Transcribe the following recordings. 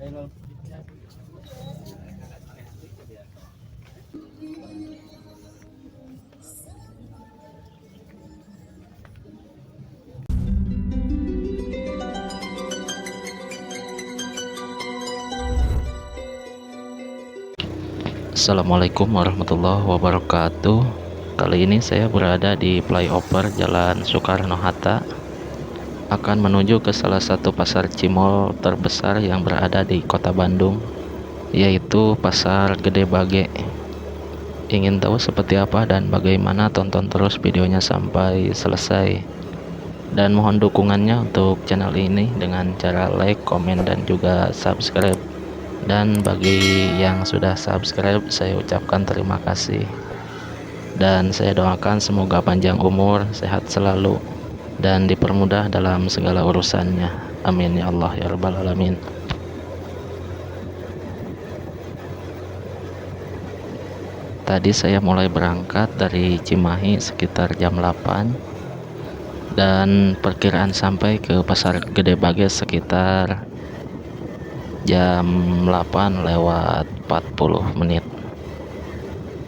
Assalamualaikum warahmatullahi wabarakatuh. Kali ini saya berada di flyover Jalan Soekarno-Hatta, akan menuju ke salah satu pasar cimol terbesar yang berada di kota Bandung, yaitu Pasar Gede Bage. Ingin tahu seperti apa dan bagaimana? Tonton terus videonya sampai selesai, dan mohon dukungannya untuk channel ini dengan cara like, komen, dan juga subscribe. Dan bagi yang sudah subscribe, saya ucapkan terima kasih, dan saya doakan semoga panjang umur, sehat selalu, dan dipermudah dalam segala urusannya. Amin ya Allah ya rabbal alamin. Tadi saya mulai berangkat dari Cimahi sekitar jam 8, dan perkiraan sampai ke Pasar Gede Bage sekitar jam 8 lewat 40 menit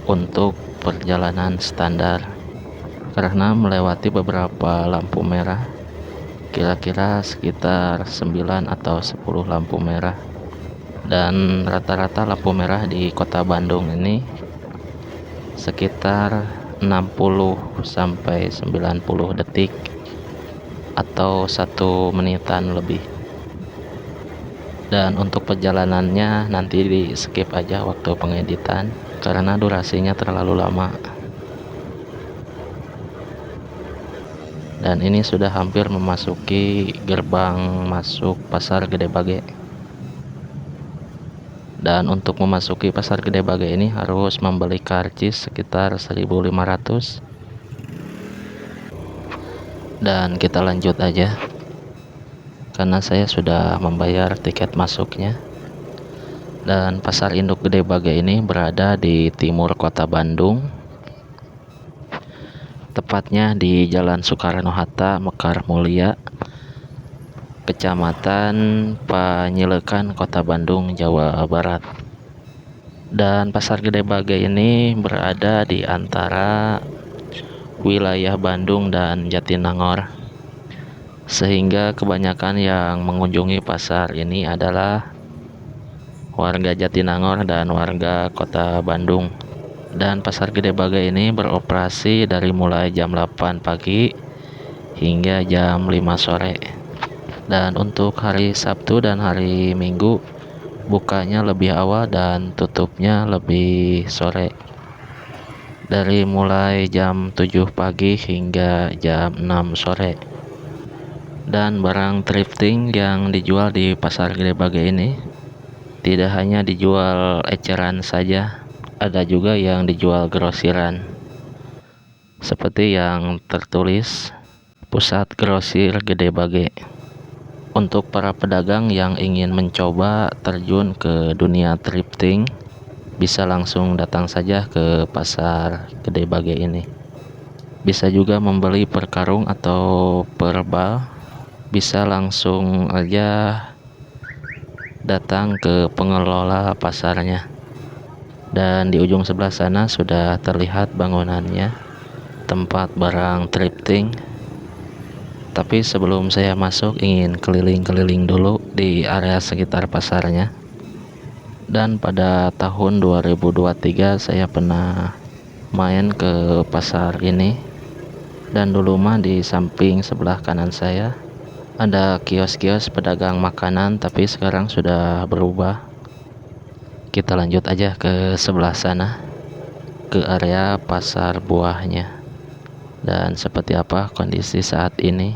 untuk perjalanan standar, karena melewati beberapa lampu merah, kira-kira sekitar 9 atau 10 lampu merah. Dan rata-rata lampu merah di kota Bandung ini sekitar 60 sampai 90 detik atau 1 menitan lebih. Dan untuk perjalanannya nanti di skip aja waktu pengeditan, karena durasinya terlalu lama. Dan ini sudah hampir memasuki gerbang masuk Pasar Gede Bage. Dan untuk memasuki Pasar Gede Bage ini harus membeli karcis sekitar 1.500. Dan kita lanjut aja, karena saya sudah membayar tiket masuknya. Dan Pasar Induk Gede Bage ini berada di timur kota Bandung, tepatnya di Jalan Soekarno-Hatta, Mekar Mulia, Kecamatan Panyilekan, Kota Bandung, Jawa Barat. Dan Pasar Gede Bage ini berada di antara wilayah Bandung dan Jatinangor, sehingga kebanyakan yang mengunjungi pasar ini adalah warga Jatinangor dan warga kota Bandung. Dan Pasar Gede Bage ini beroperasi dari mulai jam 8 pagi hingga jam 5 sore. Dan untuk hari Sabtu dan hari Minggu bukanya lebih awal dan tutupnya lebih sore, dari mulai jam 7 pagi hingga jam 6 sore. Dan barang thrifting yang dijual di Pasar Gede Bage ini tidak hanya dijual eceran saja, ada juga yang dijual grosiran, seperti yang tertulis Pusat Grosir Gede Bage. Untuk para pedagang yang ingin mencoba terjun ke dunia thrifting, bisa langsung datang saja ke Pasar Gede Bage ini. Bisa juga membeli per karung atau per bal. Bisa langsung aja datang ke pengelola pasarnya. Dan di ujung sebelah sana sudah terlihat bangunannya, tempat barang thrifting. Tapi sebelum saya masuk, ingin keliling-keliling dulu di area sekitar pasarnya. Dan pada tahun 2023 saya pernah main ke pasar ini, dan dulu mah di samping sebelah kanan saya ada kios-kios pedagang makanan, tapi sekarang sudah berubah. Kita lanjut aja ke sebelah sana, ke area pasar buahnya. Dan seperti apa kondisi saat ini?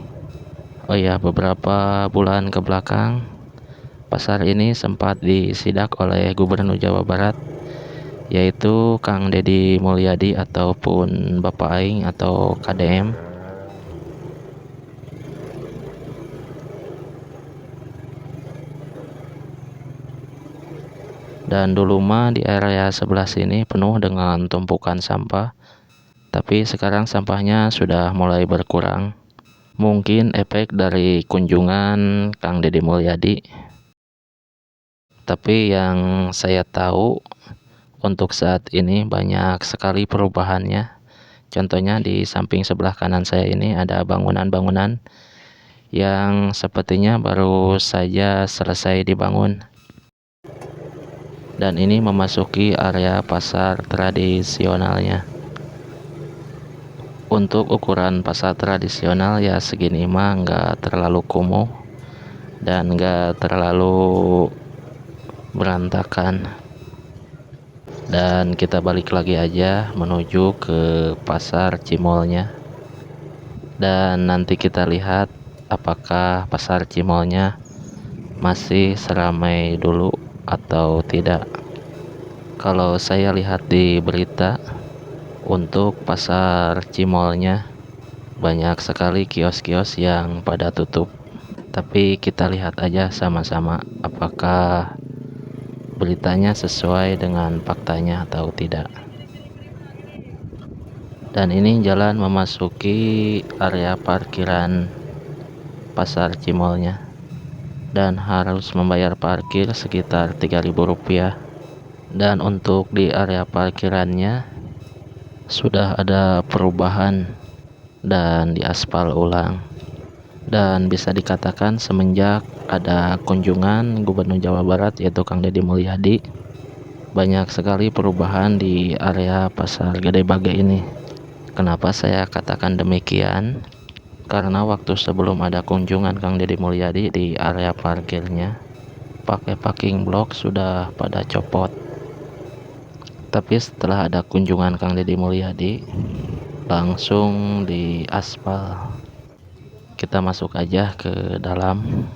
Oh ya, beberapa bulan ke belakang pasar ini sempat disidak oleh Gubernur Jawa Barat, yaitu Kang Deddy Mulyadi ataupun Bapak Aing atau KDM. Dan dulu mah di area sebelah sini penuh dengan tumpukan sampah, tapi sekarang sampahnya sudah mulai berkurang. Mungkin efek dari kunjungan Kang Deddy Mulyadi. Tapi yang saya tahu untuk saat ini banyak sekali perubahannya. Contohnya di samping sebelah kanan saya ini ada bangunan-bangunan yang sepertinya baru saja selesai dibangun. Dan ini memasuki area pasar tradisionalnya. Untuk ukuran pasar tradisional ya segini mah nggak terlalu kumuh dan nggak terlalu berantakan. Dan kita balik lagi aja menuju ke pasar Cimolnya, dan nanti kita lihat apakah pasar Cimolnya masih seramai dulu atau tidak. Kalau saya lihat di berita, untuk pasar Cimolnya banyak sekali kios-kios yang pada tutup. Tapi kita lihat aja sama-sama apakah beritanya sesuai dengan faktanya atau tidak. Dan ini jalan memasuki area parkiran pasar Cimolnya, dan harus membayar parkir sekitar Rp3.000. Dan untuk di area parkirannya sudah ada perubahan dan diaspal ulang. Dan bisa dikatakan semenjak ada kunjungan Gubernur Jawa Barat yaitu Kang Deddy Mulyadi, banyak sekali perubahan di area Pasar Gede Bage ini. Kenapa saya katakan demikian? Karena waktu sebelum ada kunjungan Kang Deddy Mulyadi di area parkirnya, pakai parking block sudah pada copot. Tapi setelah ada kunjungan Kang Deddy Mulyadi, langsung di aspal. Kita masuk aja ke dalam.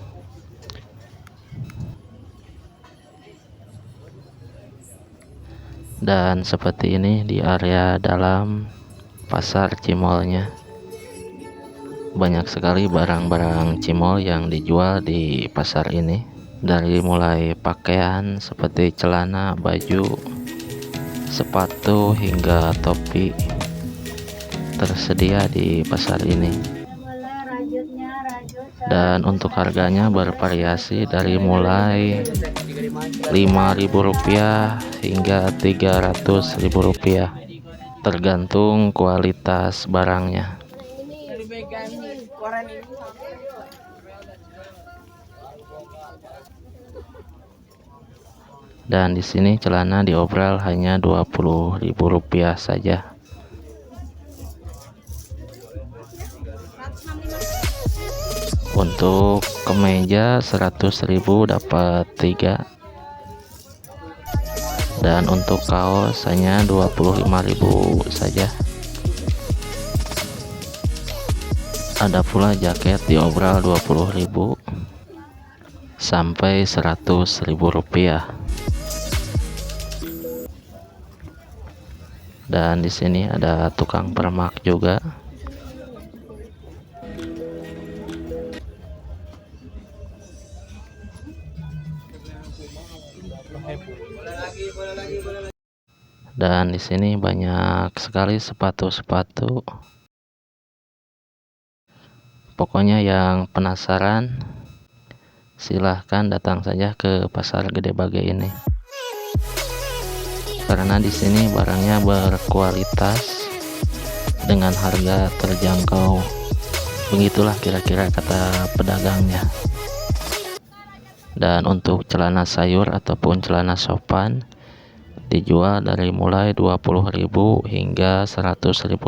Dan seperti ini di area dalam pasar Cimolnya. Banyak sekali barang-barang Cimol yang dijual di pasar ini. Dari mulai pakaian seperti celana, baju, sepatu hingga topi tersedia di pasar ini. Dan untuk harganya bervariasi dari mulai Rp5.000 hingga Rp300.000, tergantung kualitas barangnya. Dan di sini celana diobral hanya Rp20.000 saja. Untuk kemeja Rp100.000 dapat 3. Dan untuk kaos hanya Rp25.000 saja. Ada pula jaket diobral Rp20.000 sampai Rp100.000. Dan di sini ada tukang permak juga. Dan di sini banyak sekali sepatu-sepatu. Pokoknya yang penasaran silahkan datang saja ke Pasar Gede Bage ini. Karena di sini barangnya berkualitas dengan harga terjangkau. Begitulah kira-kira kata pedagangnya. Dan untuk celana sayur ataupun celana sopan dijual dari mulai Rp20.000 hingga Rp100.000.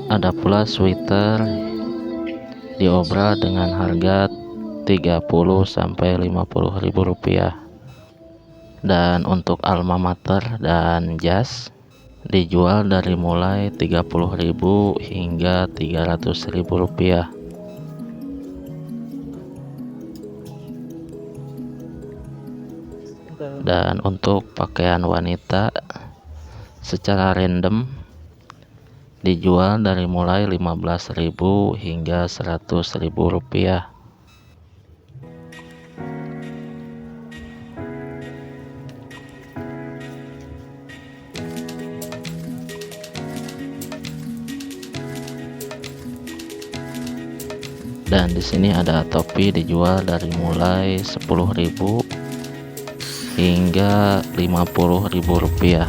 Ada pula sweater diobral dengan harga Rp30.000 sampai Rp50.000. Dan untuk alma mater dan jas dijual dari mulai Rp30.000 hingga Rp300.000. Dan untuk pakaian wanita secara random dijual dari mulai Rp15.000 hingga Rp100.000. Dan di sini ada topi dijual dari mulai 10.000 hingga 50.000 rupiah.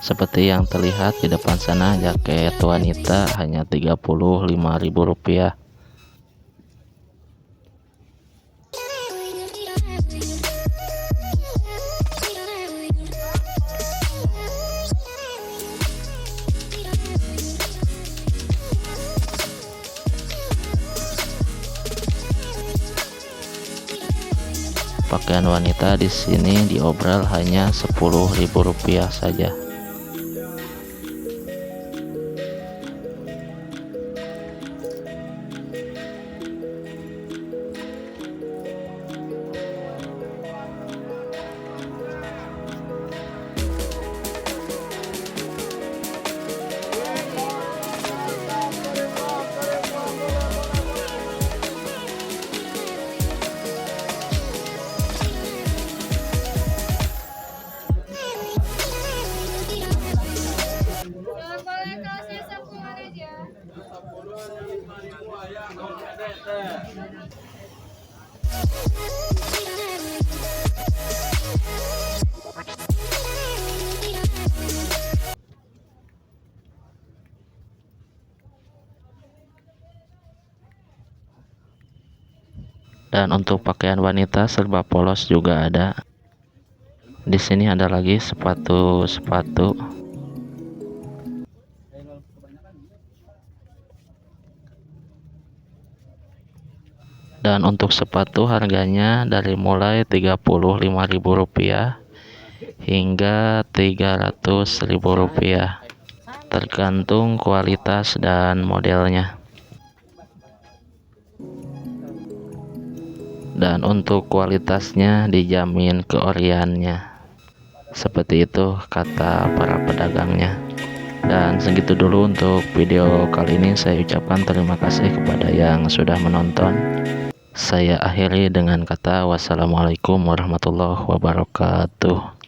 Seperti yang terlihat di depan sana, jaket wanita hanya 35.000 rupiah. Pakaian wanita di sini diobral hanya 10.000 rupiah saja. Dan untuk pakaian wanita serba polos juga ada. Di sini ada lagi sepatu-sepatu. Dan untuk sepatu harganya dari mulai 35.000 rupiah hingga 300.000 rupiah, tergantung kualitas dan modelnya. Dan untuk kualitasnya dijamin keoriannya. Seperti itu kata para pedagangnya. Dan segitu dulu untuk video kali ini. Saya ucapkan terima kasih kepada yang sudah menonton. Saya akhiri dengan kata wassalamualaikum warahmatullahi wabarakatuh.